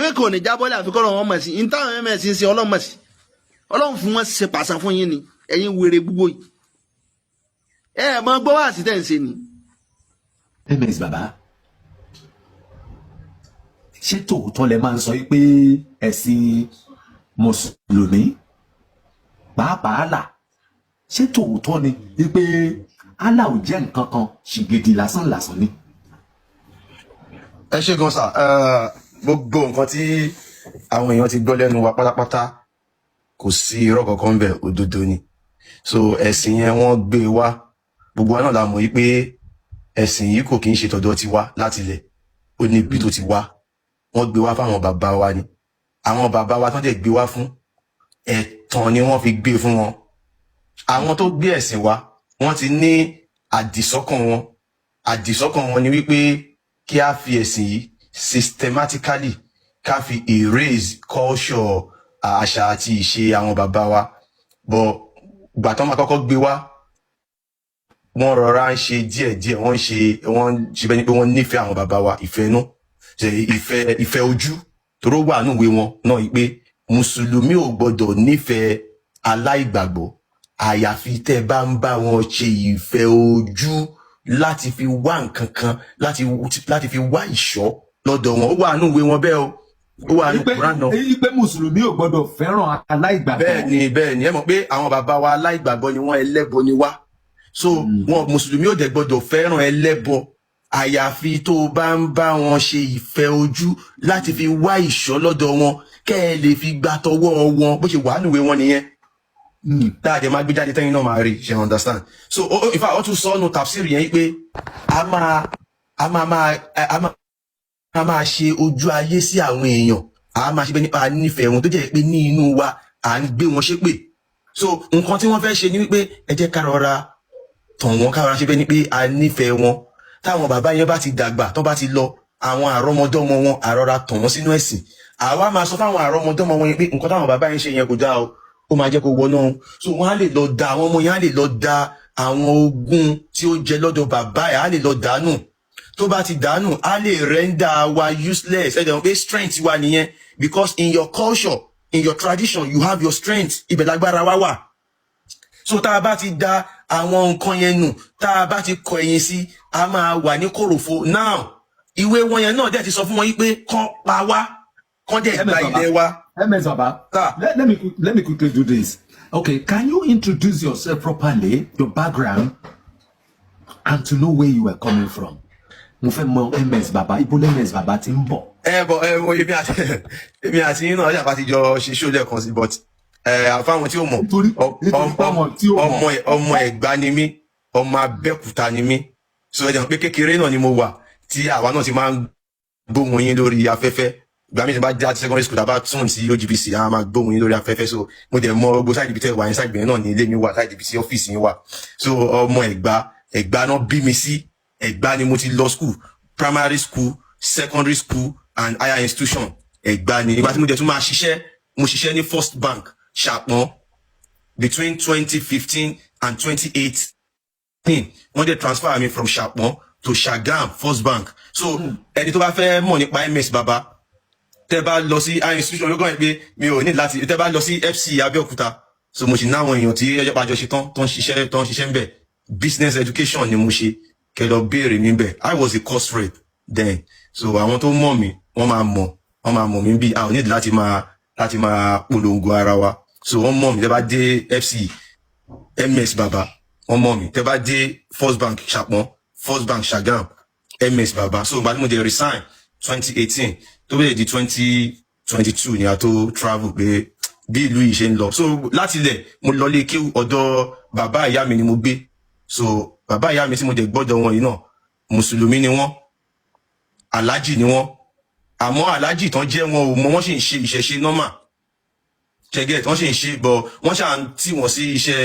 ewé kò ní jábọ́lẹ̀ àfikọ́ lọ́wọ́ mọ̀ sí ní táwọn ms ń ṣe ọlọ́mọ̀ sí ọlọ́run fún wọn ṣe pàṣán fún yín ni ẹ̀yin wèrè gbogbo yìí mọ gbọ́ wá sí tẹ̀ ń ṣe ni. ms baba ṣé tòótọ́ lẹ máa ń sọ pé ẹ̀sìn mùsùlùmí pàápàá là ṣé tòótọ́ ni wípé Allah ò jẹ́ nǹkan kan ṣìgìdì lásán lásán ni. ẹ ṣé gan sà gbogbo nǹkan tí àwọn èèyàn ti gbọ́ lẹ́nu wa pátápátá kò sí irọ́ kankan bẹ́ẹ̀ òdodo ni so ẹ̀sìn yẹn wọ́n gbé wá gbogbo wa náà la mọ̀ yí pé ẹ̀sìn yìí kò kí ń ṣe tọ̀dọ̀ ti wá láti ilẹ̀ ó ní ibi tó ti wá wọ́n gbé wá fáwọn bàbá wa ni àwọn bàbá wa tán dẹ̀ gbé wá fún ẹ̀tàn ni wọ́n fi gbé fún wọn àwọn tó gbé ẹ̀sìn wá wọ́n ti ní àdìsọ́kàn wọn ni wípé kí a fi ẹ̀sìn yìí systematically ká fi erase culture àṣà àti ìṣe àwọn bàbá wa but gbà tán máa kọ́kọ́ gbé wá wọ́n rọra ń ṣe díẹ̀díẹ̀ wọ́n ṣe bẹ́ẹ̀ ni pé wọ́n nífẹ̀ẹ́ àwọn bàbá wa ìfẹ́ inú ìfẹ́ ojú toró wà núwèé wọn náà yìí pé mùsùlùmí ò gbọdọ̀ nífẹ̀ẹ́ aláìgbàgbọ́ àyàfi tẹ́ bá ń bá wọn ṣe ìfẹ́ ojú láti fi wá nǹkan kan láti fi wá ìṣọ́ lọ́dọ̀ wọn ó wà núwèé wọn bẹ́ẹ̀ o ó wà ní Kùránì náà. èyí pé mùsùlùmí ò gbọdọ̀ fẹ́ràn aláìgbàgbọ́. bẹ́ẹ̀ ni ẹ mọ̀ pé àwọn bàbá wa aláìgbàgbọ́ ni wọ́n ẹlẹ́bọ ni wá so wọn mùsùlùmí ò dẹ̀ gbọdọ̀ fẹ́ràn ẹlẹ́bọ àyàfi tó bá ń bá wọn ṣe ìfẹ́ ojú láti fi wá ìṣọ́ lọ́dọ̀ wọn kẹ́ ẹ lè fi gbà tọwọ́ wọn bó ṣe wà núwèé wọn nìyẹn dáadé máa gbé jáde tẹ́yìn náà máa rí ṣe understand so in fact ó tún sọ ọ́nù tafsiri yẹn pé a máa ṣe ojú ayé sí àwọn èèyàn a máa ṣe bẹ́ẹ̀ nípa nífẹ̀ẹ́ wọn tó jẹ́ pé ní inú wa à ń gbé wọn ṣépè so nǹkan tí wọ́n fẹ́ ṣe ni wípé ẹ jẹ́ ká rọra tàn wọ́n ká rọra ṣe bẹ́ẹ̀ ni pé a nífẹ̀ẹ́ wọn táwọn bàbá yẹn bá ti dàgbà tán bá ti lọ àwọn àrọ́mọdọ́mọ wọn àrọ́ra tàn wọ́n sínú ẹ̀sìn àwa máa sọ fáwọn àrọ́mọdọ́mọ wọn yẹn pé nǹkan táwọn bàbá yẹn ṣe yẹn kò dáa o ó máa jẹ́ kó wọnú so wọ́n á lè lọ da àwọn ọmọ yẹn á lè lọ da àwọn ogún tí ó jẹ lọ́dọ̀ bàbá ẹ̀ á lè lọ dànù tó bá ti dànù á lè rẹ́ńdà wa useless ẹ̀dẹ̀ wọn pé strength wa nìyẹn because in your culture in your tradition you have your strength ibẹ̀ lágbára wa wà so tá a bá ti da àwọn nǹkan yẹn nù tá a bá ti kọ ẹ̀yìn sí a máa wà ní kòròfo now ìwé wọn yẹn náà dẹ̀ ti sọ fún wọn yí pé kán pa wá kán dẹ̀ gba ilẹ̀ wa. Msbaba, let me quickly do this. Okay, can you introduce yourself properly, your background, and to know where you were coming from? Mo fẹ́ mọ̀ Msbaba, ibo lẹ Msbaba tí ń bọ̀. Èmi àti yín náà ṣàpá ti jọ ṣe show lẹ́ẹ̀kan sí but àfáwọn tí ó mọ̀ ọmọ Ẹ̀gbá ni mí ọmọ Abẹ́òkúta ni mí so ẹ̀jẹ̀ pé kékeré náà ni mo wà tí àwa náà ti máa ń gbóhùn yín lórí afẹ́fẹ́ ìgbà mi ti bá já secondary school tàbá tún sí OGBC a máa gbóhùn yín lórí afẹ́fẹ́ so mo dẹ̀ mọ gbogbo side ibi tẹ́ wà ní side ibìyẹn náà ní ilé mi wà side ibi tí ọ́fíìsì yín wà so ọmọ Ẹ̀gbá náà bí mi sí Ẹ̀gbá ni mo ti lọ school primary school secondary school and higher institution Ẹ̀gbá ni ìgbà tí mo dẹ̀ tún máa mo ṣiṣẹ́ ní First Bank Ṣàpọ́n between 2015 and 2018 wọ́n dẹ̀ transfer mi from Ṣàpọ́n to Ṣàgám First Bank so ẹni tó bá fẹ́ mọ̀ nípa Msbaba tẹ́ bá lọ sí higher institution ló kàn pé mi ò ní láti tẹ́ bá lọ sí FC Abẹ́òkúta so mo sì náwọn èèyàn tí ẹjọ́ pàjọ ṣe tán tó ń ṣiṣẹ́ ń bẹ̀ business education ni mo ṣe kẹ́ lọ béèrè mi bẹ̀ I was a course rep then so àwọn tó mọ̀ mí wọ́n máa mọ̀ mí bí a ò ní láti máa polongo ara wa so wọ́n mọ̀ mí tẹ́ bá dé FC Msbaba wọ́n mọ̀ mí tẹ́ bá dé First Bank Ṣàpọ́n First Bank Ṣàgám Msbaba so ìgbà tí mo dé resign 2018 tó bẹ̀rẹ̀ di 2022 ni a tó travel pé bí ìlú yìí ṣe ń lọ so láti ilẹ̀ mo lọ lé kí ọ̀dọ̀ bàbá ìyá mi ni mo gbé so bàbá ìyá mi tí mo dẹ̀ gbọ́dọ̀ wọn yìí náà mùsùlùmí ni wọ́n alájì ni wọ́n àmọ́ alájì tán jẹ́ wọn ò mọ wọ́n sì ń ṣe ìṣẹ̀ṣe normal ṣẹgẹ́ tí wọ́n sì ń ṣe bọ̀ wọ́n ṣà ń tí wọ́n sí iṣẹ́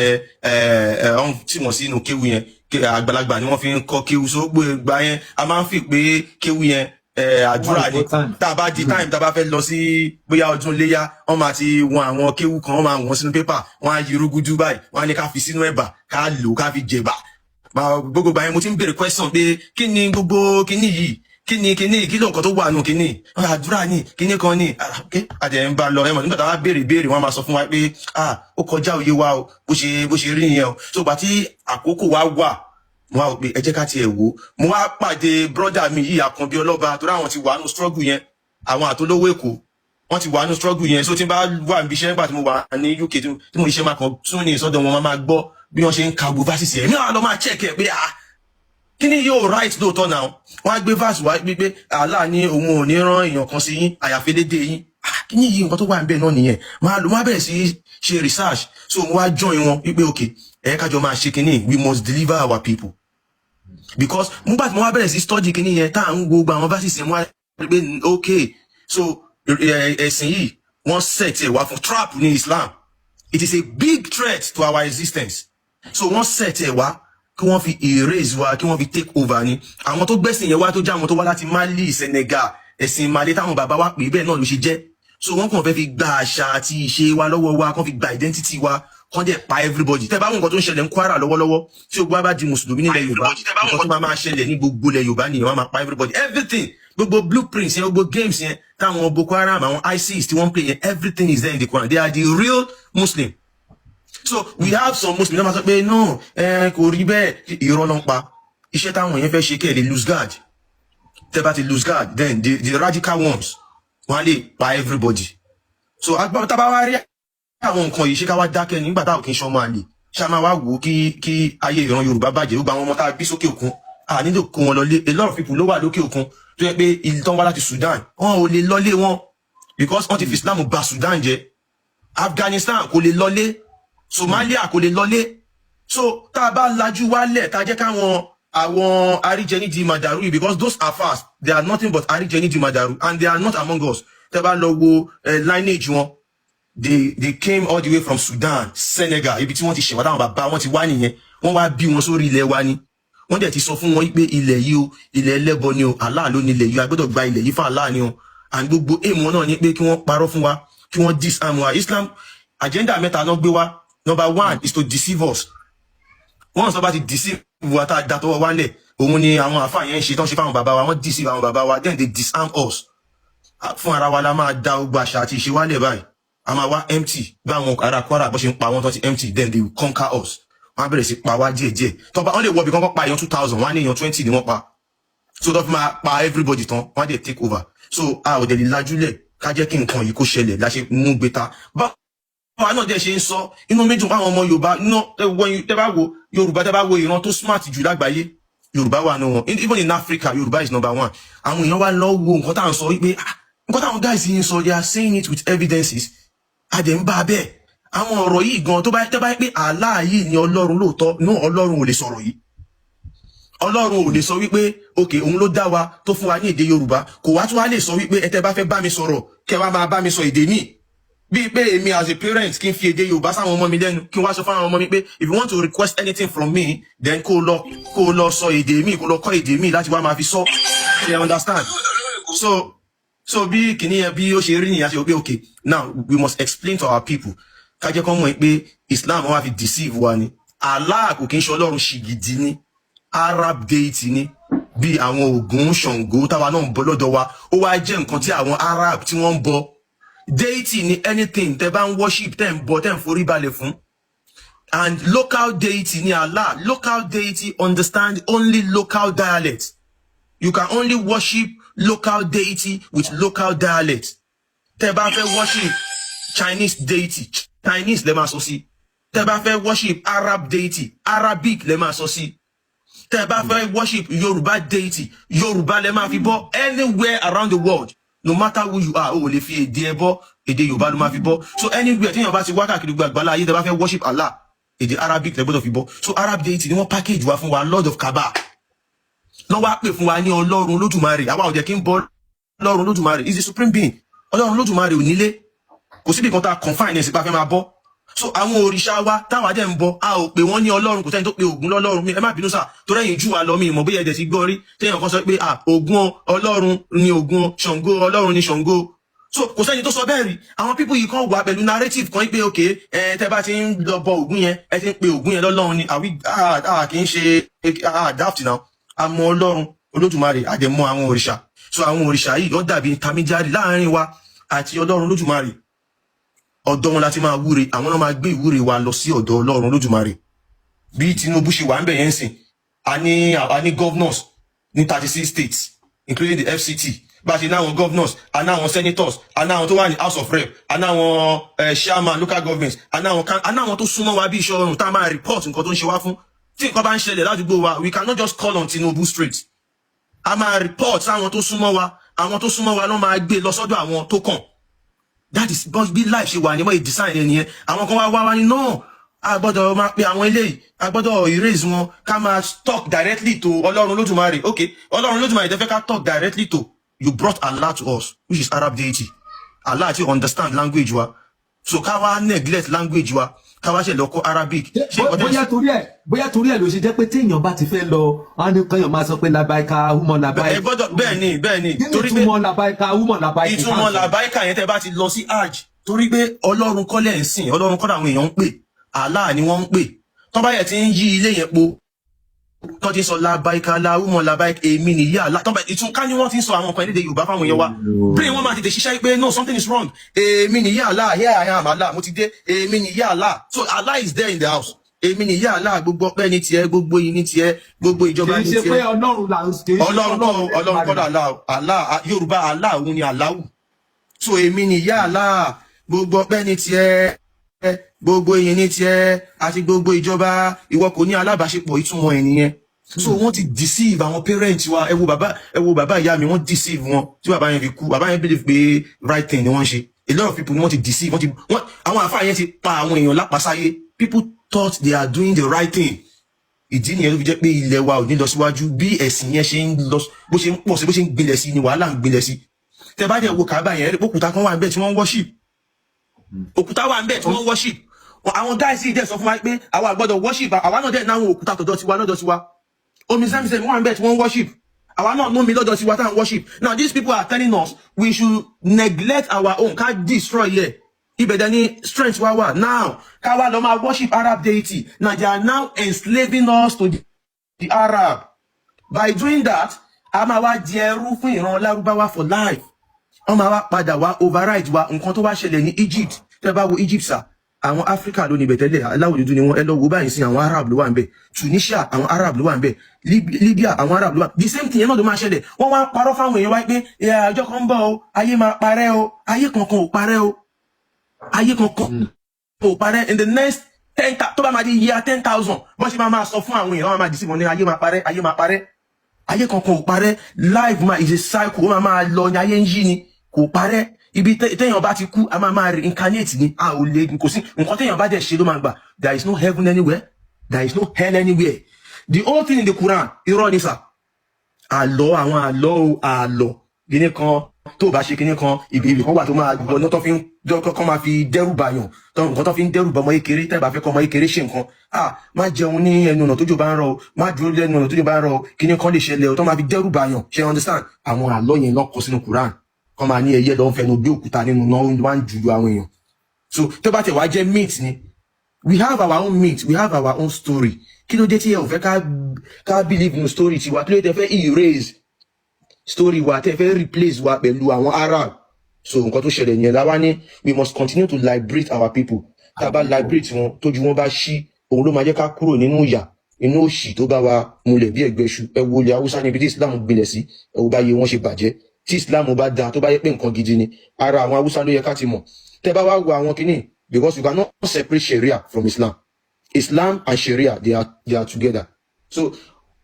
tí wọ́n sí inú kéwu yẹn àgbàlagbà ni wọ́n fi ń kọ́ kéwu so gbogbo yẹn a máa ń fi pé kéwu yẹn àdúrà ni tá a bá di time tá a bá fẹ́ lọ sí bóyá ọdún léyà wọ́n máa ti wọn àwọn kéwú kan wọ́n máa wọ́n sínú pépà wọ́n á yí irúgúdú báyìí wọ́n á ní ká fi sínú ẹ̀bà ká lò ká fi jẹ̀bà gbogbo àyẹn mo ti ń béèrè question pé kí ni gbogbo kíní yìí kíni kí ló nǹkan tó wà nù kíni àdúrà ni kíni kan ni àdẹ ń bá lọ ẹmọ nígbà tá a bá béèrè wọn máa sọ fún wa pé ó kọjá òye wa o bó ṣe rí nìyẹn o so gbà tí àkókò wa wà mo wá pé ẹ jẹ́ ká tiẹ̀ wò mo wá pàdé brọ́dà mi yìí Àkànbí Ọlọ́ba torí àwọn ti wà nù struggle yẹn àwọn àtolówó Èkó wọ́n ti wà nù struggle yẹn so tí n bá wà níbi iṣẹ́ nígbà tí mo wà ní UK tí mo iṣẹ́ máa kàn tún ní ìsọdọ̀ wọn máa gbọ́ bí wọ́n ṣe ń ka gbogbo verses yẹn mi àwọn lọ máa check ẹ pé kíni yóò right lóòótọ́ náà wọ́n á gbé verse wá pé Allah ní òun ò ní rán èèyàn kan sí yín àyàfi dédé yín kíni yìí nǹkan tó wà níbẹ̀ náà nìyẹn máa bẹ̀rẹ̀ sí ṣe research so mo wá join wọn wípé okay ẹ kájọ máa ṣe kíni we must deliver our people because mo bá ti mo wá bẹ̀rẹ̀ sí study kíni yẹn tá à ń gbogbo àwọn verses yẹn mo wá rí pé okay so ẹ̀sìn yìí wọ́n set ẹ̀ wá fún trap ní Islam it is a big threat to our existence so wọ́n set ẹ̀ wá kí wọ́n fi erase wa kí wọ́n fi take over ni àwọn tó gbẹ́sìn yẹn wá tó já àwọn tó wá láti Mali Senegal ẹ̀sìn Mali táwọn bàbá wa pè bẹ́ẹ̀ náà ló ṣe jẹ́ so wọ́n kàn fẹ́ fi gba àṣà àti ìṣe wa lọ́wọ́ wa kàn fi gba identity wa kàn dẹ̀ pa everybody tẹ́ bá wọn nǹkan tó ń ṣẹlẹ̀ ní Kwara lọ́wọ́lọ́wọ́ tí ogun wa bá di mùsùlùmí nílẹ̀ Yorùbá nǹkan tó máa ṣẹlẹ̀ ní gbogbo ilẹ̀ Yorùbá nìyẹn wọ́n máa pa everybody everything gbogbo blueprints yẹn gbogbo games yẹn táwọn Boko Haram àwọn ISIS tí wọ́n play yẹn everything is there in the Quran they are the real Muslim so we have some Muslims that máa sọ pé no kò rí bẹ́ẹ̀ irọ́ ló ń pa iṣẹ́ táwọn yẹn fẹ́ ṣe kẹ́ lè lose guard tẹ́ bá ti lose guard then the radical ones wọ́n á lè pa everybody so agbára tá a bá wá rí àwọn nǹkan yìí ṣé ká wá dákẹ́ nígbà táwọn kì í ṣọmọ àlè ṣá máa wá wò ó kí ayé ìran Yorùbá bàjẹ́ ó gba àwọn ọmọ tá a bí sókè òkun à nílò kó wọn lọlé a lot of people ló wà lókè òkun tó yẹ pé ilé tán wá láti Sudan wọn ò lè lọlé wọn because wọn ti fi Islam bà Sudan jẹ́ Afghanistan kò lè lọlé Somalia kò lè lọlé so tá a bá lajú wálẹ̀ tá a jẹ́ káwọn àwọn àríjẹní di màdàrú because those are fast they are nothing but àríjẹní di màdàrú and they are not among us tẹ́ bá lọ wo lineage wọn they came all the way from Sudan Senegal ibi tí wọ́n ti ṣẹ̀wá táwọn bàbá wọn ti wá nìyẹn wọ́n wá bí wọn sórí ilẹ̀ wa ni wọ́n dẹ̀ ti sọ fún wọn pé ilẹ̀ yìí o ilẹ̀ ẹlẹ́bọ ni o Allah ló ní ilẹ̀ yìí a gbọ́dọ̀ gba ilẹ̀ yìí fún Allah ni o and gbogbo aim wọn náà ni pé kí wọ́n parọ́ fún wa kí wọ́n disarm wa Islam agenda mẹ́ta ló gbé wa. Number one is to deceive us. Once about to deceive wa tá da tó wa nle, òun ni àwọn àfáà yẹn ṣe tán ṣe fáwọn bàbá wa, wọ́n deceive àwọn bàbá wa, then they disarm us. Fún ara wa la máa da ogba àṣà àti ìṣe wa lẹ̀ báyìí. A máa wá empty. Bá àwọn ará Kwara bó ṣe ń pa wọ́n tán ti empty, then they will conquer us. Wọ́n bẹ̀rẹ̀ sí pa wá díẹ̀ díẹ̀. Tó bá wọ́n lè wọ bí kan pa èèyàn 2000, wọ́n ní èèyàn 20 ni wọ́n pa. So tó fi máa pa everybody tán, wọ́n dẹ̀ take over. So a ò dẹ̀ lè lajúlẹ̀ ká jẹ́ kí nǹkan yìí kó ṣẹlẹ̀ la ṣe mú gbéta. Àwọn náà dẹ̀ ṣe ń sọ inú méjì àwọn ọmọ Yorùbá tẹ́ bá wo Yorùbá tẹ́ bá wo ìran tó smart jù lágbàáyé Yorùbá wà nù wọn even in Africa Yorùbá is number one. Àwọn èèyàn wá lọ wo nǹkan tá à ń sọ wípé nǹkan táwọn guys yìí ń sọ they are saying it with evidences àdẹ̀ ń bá bẹ́ẹ̀ àwọn ọ̀rọ̀ yìí gan tó bá tẹ́ bá pé Allah yìí ni Ọlọ́run lóòótọ́ no Ọlọ́run ò lè sọ̀rọ̀ yìí Ọlọ́run ò lè sọ wípé okay òun ló dá wa tó fún wa ní èdè Yorùbá kò wá tún wá lè sọ wípé ẹ tẹ́ bá fẹ́ bá mi sọ̀rọ̀ kẹ́ wá máa bá mi sọ èdè míì bí pé èmi as a parent kí n fi èdè Yorùbá sáwọn ọmọ mi lẹ́nu kí n wá sọ fáwọn ọmọ mi pé if you want to request anything from me then kó lọ sọ èdè míì kó lọ kọ́ èdè míì láti wá máa fi sọ you understand so bí kìnìyàn bí ó ṣe rí nìyà ṣe wípé okay now we must explain to our people ká jẹ́ kó mọ̀ pé Islam wá fi deceive wa ni Allah kò kí ń ṣe Ọlọ́run ṣìgìdì ni Arab deity ni bí àwọn Ògún Ṣàngó táwa náà ń bọ lọ́dọ̀ wa ó wá jẹ́ nǹkan tí àwọn Arab tí wọ́n ń bọ deity ni anything tẹ́ bá ń worship tẹ́ ń bọ tẹ́ ń forí balẹ̀ fún and local deity ni Allah local deity understand only local dialect you can only worship local deity with local dialect tẹ́ bá fẹ́ worship Chinese deity Chinese lè máa sọ sí tẹ́ bá fẹ́ worship Arab deity Arabic lè máa sọ sí tẹ́ bá fẹ́ worship Yoruba deity Yoruba lè máa fi bọ anywhere around the world no matter who you are o lè fi èdè ẹbọ èdè Yorùbá ló máa fi bọ so anywhere téèyàn bá ti wá káàkiri gbogbo àgbálá ayé tẹ́ bá fẹ́ worship Allah èdè Arabic lè gbọ́dọ̀ fi bọ so Arab deity ni wọ́n package wa fún wa Lord of Kaaba lọ wá pè fún wa ní Ọlọ́run Olódùmarè àwa ò jẹ́ kí n bọ Ọlọ́run Olódùmarè is the supreme being Ọlọ́run Olódùmarè ò nílé kò síbi kan tá confine ẹ̀ sí pa fẹ́ máa bọ so àwọn òrìṣà wa táwa dẹ̀ ń bọ a ò pè wọ́n ní Ọlọ́run kò sẹ́ni tó pe Ògún lọ́lọ́run mi ẹ má bínú sà tó rẹ́yìn jù wá lọ mi ìmọ̀ bóyá ẹ̀dẹ̀ ti gbọ́ rí téèyàn kan sọ pé Ògún Ọlọ́run ni Ògún Ṣàngó Ọlọ́run ni Ṣàngó so kò sẹ́ni tó sọ bẹ́ẹ̀ rí àwọn people yìí kan wà pẹ̀lú narrative kan pé okay tẹ́ bá ti ń lọ bọ Ògún yẹn ẹ ti ń pe Ògún yẹn lọ́lọ́run ni àwí kì í ṣe daft now àmọ́ Ọlọ́run Olódùmarè àdẹ̀mọ́ àwọn òrìṣà. So àwọn òrìṣà yìí wọ́n dàbí intermediary láàrin wa àti Ọlọ́run Olódùmarè. Ọ̀dọ̀ wọn láti máa wúre, àwọn náà máa gbé ìwúre wa lọ sí ọ̀dọ̀ Ọlọ́run Olódùmarè. Bí Tinubu ṣe wà ń bẹ̀ yẹn sìn, a ní governors ní 36 states including the FCT. Bá ṣe náwọn governors, a náwọn senators, a náwọn tó wà ní House of Rep, a náwọn chairman local governments, a náwọn tó súnmọ́ wa bí iṣẹ́ ọrùn tá a máa report nǹkan tó ń ṣe wá fún. Tí nǹkan bá ń ṣẹlẹ̀ ládùúgbò wa, we cannot just call on Tinubu straight. A máa report sáwọn tó súnmọ́ wa, àwọn tó súnmọ́ wa ló máa gbé lọ sọ́dọ̀ àwọn tó kàn. That is bí life ṣe wà ní wọ́n design ẹni yẹn. Àwọn kan wá ní no, a gbọ́dọ̀ máa pe àwọn eléyìí, a gbọ́dọ̀ erase wọn, ká máa talk directly to Ọlọ́run Olódùmarè. Okay, Ọlọ́run Olódùmarè tẹ́ fẹ́ ká talk directly to. You brought Allah to us, which is Arab deity. Allah ti understand language wa. So ká wá neglect language wa, ká wá ṣe lọ kọ́ Arabic. Bóyá torí ẹ̀ ló ṣe jẹ́ pé téèyàn bá ti fẹ́ lọ, wọ́n ní kọ́yàn máa sọ pé labaika humọ labaika. Ẹ gbọ́dọ̀ bẹ́ẹ̀ ni. Torí pé ìtumọ̀ labaika humọ labaika. Ìtumọ̀ labaika yẹn tẹ́ bá ti lọ sí hajj. Torí pé Ọlọ́run kọ́ lẹ̀ ń sìn, Ọlọ́run kọ́ làwọn èèyàn ń pè. Allah ni wọ́n ń pè. Tọ́ bá yẹ ti ń yí ilé yẹn po. Tọ́ ti sọ labaika la humọ labaika èmi nìyí Allah. Tọ́ bá ìtún ká ní wọ́n ti ń sọ àwọn kan lédè Yorùbá fáwọn èèyàn wa. Brain wọ́n máa tètè ṣiṣẹ́ pé no, something is wrong. Èmi nìyí Allah, here I am Allah, mo ti dé. Èmi nìyí Allah. So Allah is there in the house. Èmi nìyí Allah, gbogbo ọpẹ́ ní tiẹ̀, gbogbo yìí ní tiẹ̀, gbogbo ìjọba ní tiẹ̀. Kì í ṣe pé Ọlọ́run là ń ṣe. Ọlọ́run kọ́ Allah, Yorùbá Allah òun ni Allahu. So èmi nìyí Allah, gbogbo ọpẹ́ ní tiẹ̀, gbogbo yìí ní tiẹ̀, àti gbogbo ìjọba, ìwọ kò ní alábàáṣepọ̀ ìtumọ̀ ẹ̀ nìyẹn. So wọ́n ti deceive àwọn parents wa. Ẹ wo bàbá ìyá mi, wọ́n deceive wọn tí bàbá yẹn fi kú. Bàbá yẹn believe pé right thing ni wọ́n ṣe. A lot of people ni wọ́n ti deceive, àwọn àfáà yẹn ti pa àwọn èèyàn lápasáyé. People thought they are doing the right thing. Ìdí nìyẹn ló fi jẹ́ pé ilẹ̀ wa ò ní lọ síwájú. Bí ẹ̀sìn yẹn ṣe ń lọ, bó ṣe ń pọ̀ sí, bó ṣe ń gbilẹ̀ sí ni wàhálà ń gbilẹ̀ sí. Tẹ́ bá dẹ̀ wo Kaaba yẹn, òkúta kan wà ńbẹ̀ tí wọ́n worship. Òkúta wà ńbẹ̀ tí wọ́n worship. Àwọn guys yìí dẹ̀ sọ fún wa pé àwa gbọ́dọ̀ worship, àwa náà dẹ̀ náwọn òkúta tọ̀dọ̀ tiwa lọ́dọ̀ tiwa. Omi Zamzam wọ́n bẹ̀ tí wọ́n worship. Àwa náà no mi lọ́dọ̀ sí wa tá ń worship. Now these people are telling us we should neglect our own, ká destroy here. Ibẹ̀ dẹ̀ ni strength wa wà. Now ká wá lọ máa worship Arab deity. Now they are now enslaving us to the Arab. By doing that, a máa wá di ẹrú fún ìran Lárúbáwá for life. Wọ́n máa wá padà wá override wa nǹkan tó wá ṣẹlẹ̀ ní Egypt. Tẹ́ bá wo Egypt sà. Àwọn Africa ló ní ibẹ̀ tẹ́lẹ̀, aláwọ̀ dúdú ni wọ́n. Ẹ lọ wo báyìí sí àwọn Arab ló wà ńbẹ̀. Tunisia àwọn Arab ló wà ńbẹ̀. Libya àwọn Arab ló wà. The same thing náà ló máa ṣẹlẹ̀. Wọ́n wá parọ́ fáwọn èèyàn wá pé ọjọ́ kan ń bọ̀ o, ayé máa parẹ́ o. Ayé kankan ò parẹ́ o. Ayé kankan ò parẹ́. In the next 10,000 tó bá máa di year 10,000, wọ́n ṣe máa sọ fún àwọn èèyàn, wọ́n máa dì sí wọn ní ayé máa parẹ́, ayé máa parẹ́. Ayé kankan ò parẹ́. Life is a cycle, ó máa lọ ní ayé ń yí ni, kò parẹ́. Ibi téèyàn bá ti kú, a máa reincarnate ni, a ò lè kò sí nǹkan téèyàn bá dẹ̀ ṣe ló máa gbà. There is no heaven anywhere, there is no hell anywhere. The whole thing in the Quran, irọ́ ni sà. Àlọ́ kíní kan tó bá ṣe kíní kan, ibi kan wà tó máa gbọ́ tó fi ń kọ́ máa fi dẹ́rù bàyàn, nǹkan tó fi ń dẹ́rù bọmọ kékeré, tẹ́ bá fẹ́ kọ́ ọmọ kékeré ṣe nǹkan. Má jẹun ní ẹnu ọ̀nà tójò bá ń rọ̀ o, má dúró lẹ́nu ọ̀nà tójò bá ń rọ̀ o, kíní kan lè ṣẹlẹ̀ o, tó máa fi dẹ́rù bàyàn, ṣe understand? Àwọn àlọ́ yẹn ló kọ sínú Quran. Kọ́ máa ní ẹyẹ lọ ń fẹnu gbé òkúta nínú náà wá ń jùlọ àwọn èèyàn. So tó bá tẹ̀ wá jẹ́ myth ni, we have our own myth, we have our own story. Kí ló dé tí ẹ ò fẹ́ ká believe in story tiwa? Kí ló dé tẹ́ fẹ́ erase story wa, tẹ́ fẹ́ replace wa pẹ̀lú àwọn Arab? So nǹkan tó ṣẹlẹ̀ yẹn la wá ní we must continue to liberate our people. Tá a bá liberate wọn, tójú wọn bá ṣí, òun ló máa jẹ́ ká kúrò nínú ìyà, inú òṣì tó bá wa múlẹ̀ bí ẹgbẹ́ iṣu. Ẹ wo ilẹ̀ Haúsá níbi tí Islam gbilẹ̀ sí, ẹ wo báyé wọn ṣe bàjẹ́. Tí Islam bá da, tó bá yẹ pé nǹkan gidi ni, ara àwọn Haúsá ló yẹ ká ti mọ̀. Tẹ́ bá wá wo àwọn kìíní, because you cannot separate Sharia from Islam. Islam and Sharia, they are together. So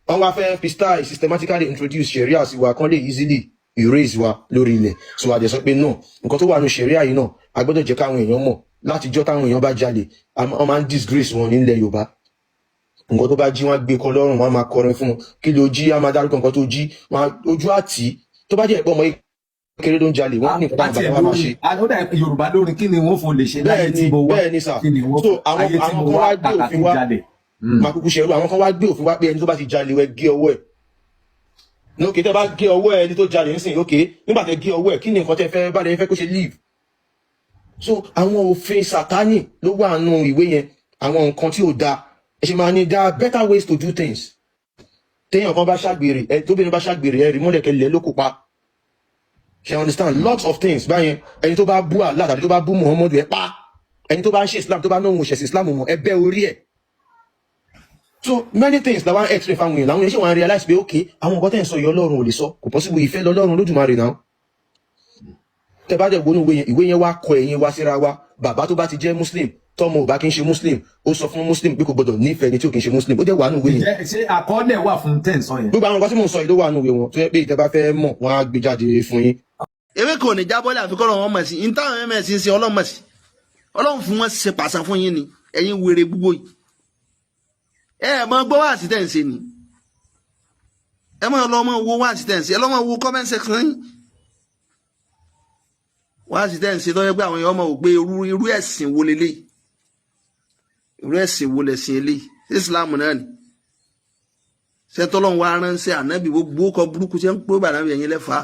wọ́n wá fẹ́ fi style systematically introduce Sharia sí wa, kán lè easily erase wa lórí ilẹ̀. So a dẹ̀ sọ pé no, nǹkan tó wà ní Sharia yìí náà, a gbọ́dọ̀ jẹ́ káwọn èèyàn mọ̀. Láti jọ́ táwọn èèyàn bá jalè, wọ́n máa ń disgrace wọn nílẹ̀ Yorùbá. Nǹkan tó bá jí, wọ́n gbé kọ lọ́rùn, wọ́n máa kọrin fún un. Kí ló jí, a máa dárúkọ nǹkan tó jí, ojú àti tó bá jẹ́ ọmọ kékeré ló ń jalè, wọ́n ní nǹkan bàbá wa máa ṣe. Àlọ́dà Yorùbá lórin kí ni wọ́n fò lè ṣe láyé tí mo wá? Bẹ́ẹ̀ ni sà. So àwọn kan wá gbé òfin wá, máa kúkú ṣerú, àwọn kan wá gbé òfin wá pé ẹni tó bá ti jalè wẹ́ gé ọwọ́ ẹ̀. Lókè tẹ́ bá gé ọwọ́ ẹni tó jalè ń sìn, okay, nígbà tẹ́ gé ọwọ́ ẹ̀, kí ni nǹkan tẹ́ fẹ́ bá lè fẹ́ kó ṣe leave? So àwọn òfin Sátánì ló wà nínú ìwé yẹn, àwọn nǹkan tí ò dáa. Ẹ ṣe máa ní there are better ways to do things. téèyàn kan bá ṣàgbèrè tóbìnrin bá ṣàgbèrè rí mọ́lẹ̀kẹ́ lẹ́ ló kó pa. Ṣé understand lots of things báyẹn ẹni tó bá bú Allah tàbí tó bá bú Muhammadu ẹ pa, ẹni tó bá ń ṣe Islam tó bá náà ń ṣẹ̀sìn Islam mọ̀ ẹ bẹ́ orí ẹ̀. So many things làwọn x-ray fáwọn èèyàn làwọn èèyàn ṣe wọn realize pé okay àwọn nǹkan tẹ̀ ń sọ yìí Ọlọ́run ò lè sọ kò possible ìfẹ́ lọ́lọ́run Olódùmarè náà. Tẹ́ bá dẹ̀ gbónú ìwé yẹn wá kọ ẹ̀yin wá síra wa, bàbá tó bá ti jẹ́ Muslim tọ́mọ ò bá kí ń ṣe Muslim ó sọ fún Muslim pé kò gbọdọ̀ nífẹ̀ẹ́ ni tí ò kí ń ṣe Muslim ó dẹ̀ wà nù ìwé yẹn. ṣé àkọọ́lẹ̀ wà fún tẹ̀sán yẹn. gbogbo àwọn nǹkan tí mò ń sọ yìí ló wà nù ìwé wọn tó yẹ pé ìtẹ́ bá fẹ́ mọ̀ wọ́n á gbé jáde fún yín. ewé kò ní jábọ́lẹ̀ àfikọ́ lọ́wọ́ mọ̀ sí ní táwọn ms ń ṣe Ọlọ́run mọ̀ sí Ọlọ́run fún wọn ṣe pàṣẹ fún yín ni ẹ̀yin wèrè gbogbo yìí mọ gbọ́ wá sí tẹ̀sí ni mọ lọ mọ wo wá sí tẹ̀sí lọ́mọ wo comment section yín wá sí tẹ̀sí tó yẹ pé àwọn èèyàn ọmọ ò gbé irú ẹ̀sìn wo lélẹ́yìí irú ẹ̀sìn wo lẹ̀sìn eléyìí Islam náà ni sẹ́tọ́lọ́run wa ránṣẹ́ ànábì gbogbo ọkọ̀ burúkú tí ń pé bàdàn yẹn lẹ́fà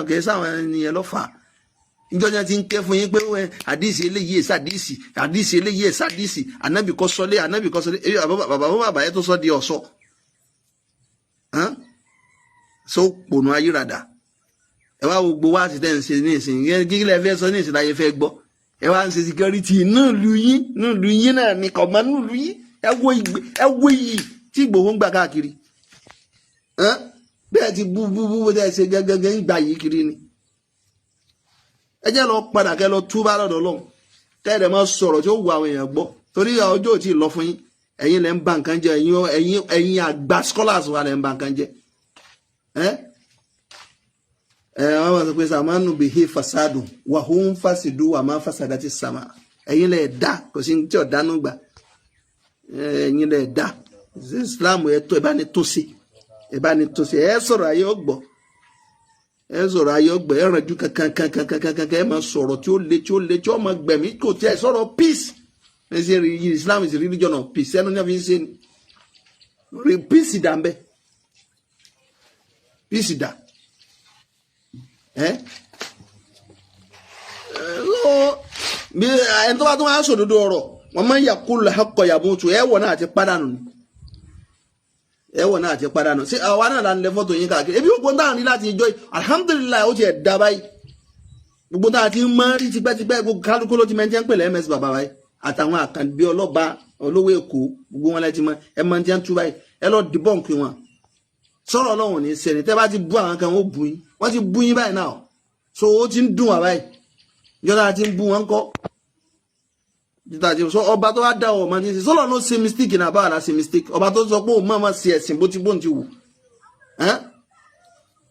kìí sáwọn ènìyàn lọ́fà ìjọba ti ń ké fún yín pé àdìsí eléyìí sàdìsí àdìsí eléyìí sàdìsí ànábì kọ́ sọlé bàbá yẹn tó sọ di ọ̀sọ́ so pònú ayírada ẹ wá gbogbo wá sí tẹ́ ń ṣe ní ìsìn gígílẹ̀ fẹ́ sọ ní ìsìn láyé fẹ́ gbọ́ ẹ wá ń ṣe security nílùú yín náà ní kọ̀ọ̀mọ́ nílùú yín ẹ wo iyì tí Ìgbòho ń gbà káàkiri bẹ́ẹ̀ ti bú bẹ́ẹ̀ ṣe gẹ́gẹ́ ń gbà yìí kiri ni ẹ jẹ́ lọ padà kẹ́ lọ túbá lọ́dọ̀ Ọlọ́run tẹ́ẹ̀dẹ̀ máa sọ̀rọ̀ tí ó wù àwọn èèyàn gbọ́ torí ọjọ́ ò tí ì lọ fún yín ẹ̀yin lẹ́ ń ba nǹkan jẹ́ ẹ̀yin àgbà scholars wa lẹ́ ń ba nǹkan jẹ́ wọ́n máa sọ pé sàmánù bìhí fasadu wàhún fásidú wà máa fásada ti sàmà ẹ̀yin lẹ́ dá kò sí tí ọ̀dánù gbà ẹ̀yin lẹ́ dá Islam ẹ̀ tó ẹ̀ bá ní tó sí ẹ̀ sọ̀rọ̀ ayé ọgbọ̀ ẹ̀ rànjú kankan ẹ̀ máa sọ̀rọ̀ tí ó le tí ó máa gbẹ̀mí kò tí ẹ̀ sọ̀rọ̀ peace ẹ̀ ṣe Islam is a religion of peace ẹnu ní a fi ń ṣe ni peace dà ń bẹ peace dà ẹni tó bá tó máa sòdodo ọ̀rọ̀ wọn máa ń yàkúlù akọ yàmútu ẹwọ náà ti pàdánù sí àwa náà là ń lẹ fọ́tò yín káàkiri ebi gbogbo náà ní láti ìjọ alhamdulilayi ó ti ẹ̀ dá báyìí gbogbo náà ti máa rí tipẹ́tipẹ́ gbogbo kálukú ló ti mẹ́tí ń pèlè Msbaba báyìí àtàwọn àkànbí ọlọ́ba olówó èkó gbogbo wọn lẹ́tí mọ́ ẹ máa ti ń tú báyìí ẹ lọ dìbọ́ǹkì wọn sọ̀rọ̀ Ọlọ́run ní sẹ́ni tẹ́ bá ti bú àwọn kan ó bú yín wọ́n ti bú yín báyìí náà so ó ti ń dùn wá báyìí ìjọba ti ń bú wọn kọ́ so ọba tó wá dá ọ ọmọ ní sí sọlọ ló ṣe mistake náà báwa la ṣe mistake ọba tó sọ pé òun máa ṣe ẹ̀sìn bó ti wù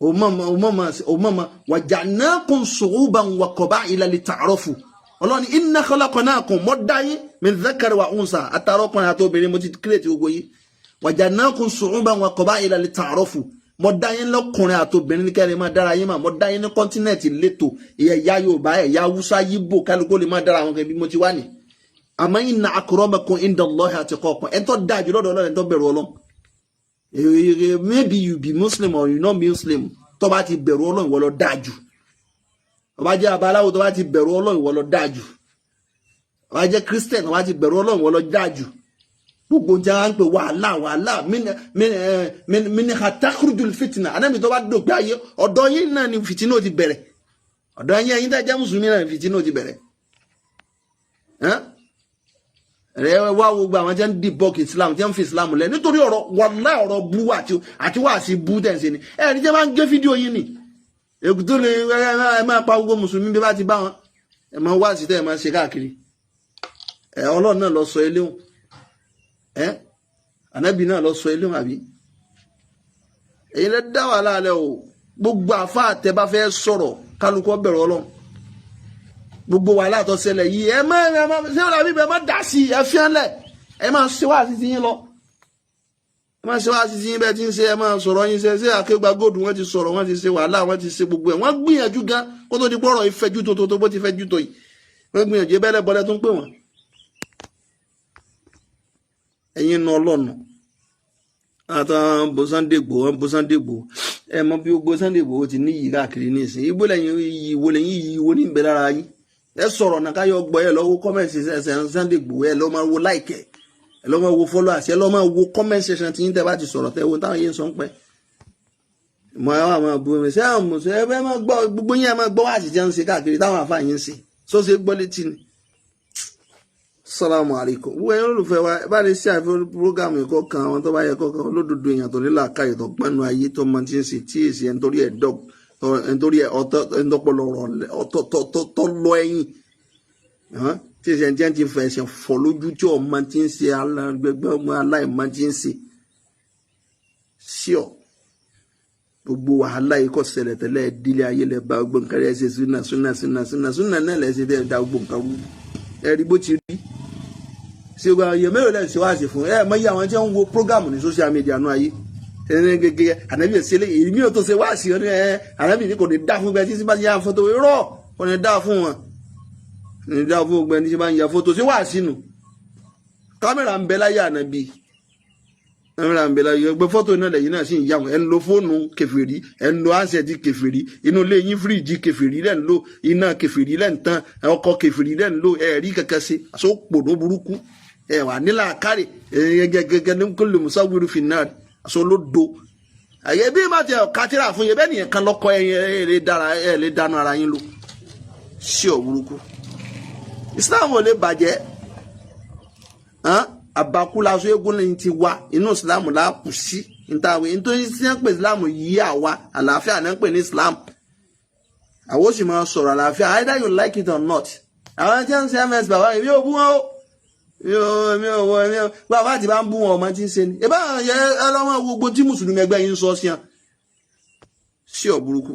òun máa waja'nakum shu'uban wa qaba'ila lita'arafu ọlọ́ni inna khalaqnakum mọ́ dáyé min dhakari wa unsa àtàrọ́kùnrin àti obìnrin mo ti kílètì gbogbo yìí waja'nakum shu'uban wa qaba'ila lita'arafu mọ́ dáyé lọ́kùnrin àti obìnrin kẹ́rin máa dára yín mà mọ́ dáyé ní kọ́ńtínẹ̀tì létò ẹ̀yà Yorùbá ẹ̀yà Haúsá Yíbò kálukú lè máa dára àwọn kan bí mo ti wá ní àmọ́ inna akramakum inda Allahi atqakum ẹ̀ tó dáa jù lọ́dọ̀ Ọlọ́run ẹ̀ tó bẹ̀rù Ọlọ́run maybe you be Muslim or you not Muslim tó bá ti bẹ̀rù Ọlọ́run ìwọ ló dáa jù tó bá jẹ́ abaláwo tó bá ti bẹ̀rù Ọlọ́run ìwọ ló dáa jù tó bá jẹ́ Christian tó bá ti bẹ̀rù Ọlọ́run ìwọ ló dáa jù gbogbo jẹ́ à ń pè wàhálà min takhurujul fitna anábì tó bá dògbé ayé ọ̀dọ̀ yín náà ni fìtínà ti bẹ̀rẹ̀ ọ̀dọ̀ yín ẹ̀yin tẹ́ jẹ́ mùsùlùmí náà ni fìtínà ti bẹ̀rẹ̀ rẹ wá gbogbo àwọn jẹ́ ń debunk Islam jẹ́ ń fi Islam lẹ̀ nítorí ọ̀rọ̀ wàhálà ọ̀rọ̀ bú àti wá sí bú tẹ̀sí ni ẹ̀rí jẹ́ máa ń gé fídíò yín ni èkútó lè ẹ máa pa gbogbo mùsùlùmí bí bá ti bá wọn ẹ máa wá sí tẹ́ ẹ máa ṣe káàkiri Ọlọ́run náà lọ sọ eléhùn ànábì náà lọ sọ eléhùn àbí èyí lẹ dá wàhálà alẹ́ o gbogbo àfa àtẹ bá fẹ́ sọ̀rọ̀ kálukọ́ bẹ̀rù Ọlọ́run gbogbo wàhálà tó ṣẹlẹ̀ yìí ẹ má ṣé wọn àbí bẹ́ẹ̀ má dá sí ẹ fi hàn lẹ̀ ẹ máa ṣe wá sí ti yín lọ ẹ máa ṣe wá sí ti yín bẹ́ẹ̀ tí ń ṣe ẹ máa sọ̀rọ̀ yín ṣe Akéwàgbà Gold wọ́n ti sọ̀rọ̀ wọ́n ti ṣe wàhálà wọ́n ti ṣe gbogbo ẹ̀ wọ́n gbìyànjú gan kó tó di pọ̀rọ̀ ìfẹ́jú tó bó ti fẹ́jú tó yìí wọ́n gbìyànjú bẹ́ẹ̀ bọ́lẹ̀ tó ń pè wọ́n. ẹ̀yin nu ọlọ́nà àtàwọn bó Sunday Igboho ẹ mọ bí gbogbo Sunday Igboho ti ní yìí káàkiri ní ìsìn igbó lẹ́yìn ìwò lẹ́yìn ìwò ní ìbẹ̀ lára yín ẹ sọ̀rọ̀ náà káyọ̀ gbọ́ ẹ lọ́wọ́ kọ́mẹ̀ntì ẹsẹ̀ Sunday Igboho ẹ lọ́ máa wo láìkẹ́ ẹ lọ́ máa wo followers ẹ lọ́ máa wo comment section tí yín tẹ́ bá ti sọ̀rọ̀ tẹ́ wo táwọn yín sọ ń pẹ́ mọ ẹ wà máa bu mi ṣé àwọn mùsùlùmí ẹ máa gbọ́ gbogbo yín ẹ máa gbọ́ wá àṣìṣe ń ṣe káàkiri táwọn àfáà yín ń ṣe sọ ṣe gbọ́ létí ni. Assalamu alaikum wọ́n yẹn olùfẹ́ wa bá lè ṣe àfihàn programu ẹ̀kọ́ kan àwọn tó bá yẹ kọ́kọ́ olódodo èèyàn tó nílò àká ìtọ́ gbẹ́nu ayé tó mọ tí ń ṣe tí èsì ẹ̀ nítorí ẹ̀ ọ̀tọ́pọ̀lọ̀ tó lọ ẹ̀yìn tí èsì ẹ̀ ti fẹ̀ ẹ̀sẹ̀ fọ̀ lójú tí ọmọ tí ń ṣe gbẹgbẹ́ ọmọ aláìmọ tí ń ṣe ṣíọ̀ gbogbo wàhálà yìí kò ṣẹlẹ̀ tẹ́lẹ̀ ìdílé ayé lẹ bá gbogbo nǹkan rẹ̀ ṣe súnà náà lẹ̀ ṣe tẹ́ da gbogbo nǹkan rú ẹ rí bó ti rí ṣe gba èèyàn mélòó lẹ́yìn ṣe wá sí fún ẹ mọ iye àwọn tí wọ́n ń wo prógámù ní social media náà ayé ẹni gẹ́gẹ́ ànábì ìṣẹ̀lẹ̀ èmi ò tó ṣe wá sí ọ ní ẹ ànábì ní kò ní dá fún gbẹ tí bá ń ya fọ́tò irọ́ kò ní dá fún wọn ní dá fún gbẹ tí bá ń ya fọ́tò ṣé wá sínú kámẹ́rà ń bẹ láyé ànábì kámẹ́rà ń bẹ láyé gbẹ fọ́tò náà lẹ́yìn náà sì ń yà wọn ẹ ń lo fóònù kèfèrí ẹ ń lo ansẹ̀tì kèfèrí inú ilé yín fíríjì kèfèrí lẹ́ ń lo iná kèfèrí lẹ́ ń tán ọkọ̀ kèfèrí lẹ́ ń lo ẹ̀rí kankan ṣe àṣọ pòdó burúkú ẹ wà nílà kárì gẹ́gẹ́ ní kó lè musawiru fi náà aṣọ ló do àyè bí má ti kátìrà fún yẹn bẹ́ẹ̀ nìyẹn kan lọ́kọ́ ẹ lè dáná ara yín lò sí ọ̀ burúkú Islam ò lè bàjẹ́ abakulaṣọ eégún lẹ́yìn ti wá inú Islam là kù sí ntàwé nítorí sí ń pè Islam yí àwa àlàáfíà náà ń pè ní Islam àwọn sì máa sọ̀rọ̀ àlàáfíà either you like it or not àwọn tí wọ́n ń ṣe Msbaba èmi ò bú wọn o mi ò bàbá àti bá ń bú wọn ọmọ tí ń ṣe ni ìbá yẹ ẹ lọ́wọ́ gbogbo tí mùsùlùmí ẹgbẹ́ yín sọ sí ọ burúkú.